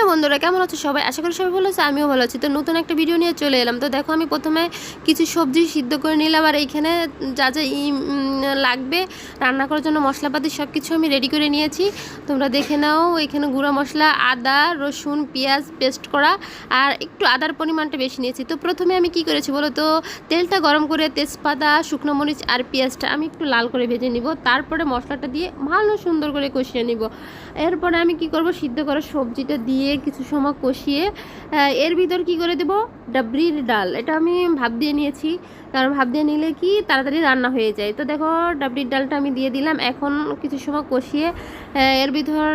বন্ধুরা, কেমন আছো সবাই? আশা করি সবাই ভালো আছে, আমিও ভালো আছি। তো নতুন একটা ভিডিও নিয়ে চলে এলাম। তো দেখো, আমি প্রথমে কিছু সবজি সিদ্ধ করে নিলাম, আর এইখানে যা যা লাগবে রান্না করার জন্য মশলাপাতি সব কিছু আমি রেডি করে নিয়েছি। তোমরা দেখে নাও, এখানে গুঁড়া মশলা, আদা, রসুন, পেঁয়াজ পেস্ট করা, আর একটু আদার পরিমাণটা বেশি নিয়েছি। তো প্রথমে আমি কি করেছি বলো তো, তেলটা গরম করে তেজপাতা, শুকনো মরিচ আর পেঁয়াজটা আমি একটু লাল করে ভেজে নিব। তারপরে মশলাটা দিয়ে ভালো সুন্দর করে কষিয়ে নিব। এরপরে আমি কি করব, সিদ্ধ করা সবজিটা দিয়ে কিছু সময় কষিয়ে এর ভিতর কি করে দেব, ডাবরির ডাল। এটা আমি ভাপ দিয়ে নিয়েছি, কারণ ভাপ দিয়ে নিলে কি তাড়াতাড়ি রান্না হয়ে যায়। তো দেখো, ডাবরির ডালটা আমি দিয়ে দিলাম। এখন কিছু সময় কষিয়ে এর ভিতর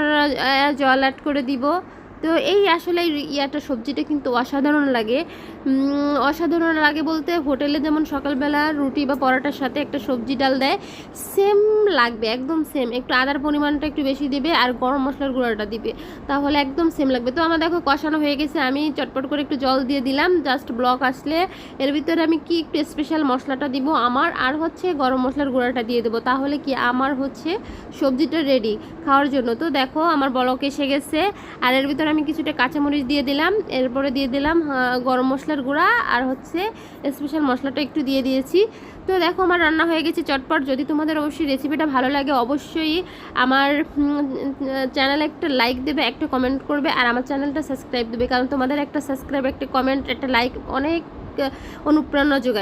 জল অ্যাড করে দিব। তো এই আসলে ইয়াটা সবজিটা কিন্তু অসাধারণ লাগে। অসাধারণ লাগে বলতে, হোটেলে যেমন সকালবেলা রুটি বা পরোটার সাথে একটা সবজি ডাল দেয়, সেম লাগবে, একদম সেম। একটু আদার পরিমাণটা একটু বেশি দিবে আর গরম মশলার গুঁড়াটা দিবে, তাহলে একদম সেম লাগবে। তো আমার দেখো কষানো হয়ে গেছে, আমি চটপট করে একটু জল দিয়ে দিলাম। জাস্ট ব্লক আসলে এর ভিতরে আমি কি একটু স্পেশাল মশলাটা দিব আমার, আর হচ্ছে গরম মশলার গুঁড়াটা দিয়ে দেবো। তাহলে কি আমার হচ্ছে সবজিটা রেডি খাওয়ার জন্য। তো দেখো, আমার ব্লক এসে গেছে, আর এর ভিতরে আমি কিছুটা কাঁচামরিচ দিয়ে দিলাম। এরপরে দিয়ে দিলাম গরম মশলার গুঁড়া, আর হচ্ছে স্পেশাল মশলাটা একটু দিয়ে দিয়েছি। তো দেখো, আমার রান্না হয়ে গেছে চটপট। যদি তোমাদের অবশ্যই রেসিপিটা ভালো লাগে, অবশ্যই আমার চ্যানেলে একটা লাইক দেবে, একটা কমেন্ট করবে, আর আমার চ্যানেলটা সাবস্ক্রাইব দেবে, কারণ তোমাদের একটা সাবস্ক্রাইব, একটা কমেন্ট, একটা লাইক অনেক অনুপ্রেরণা যোগায়।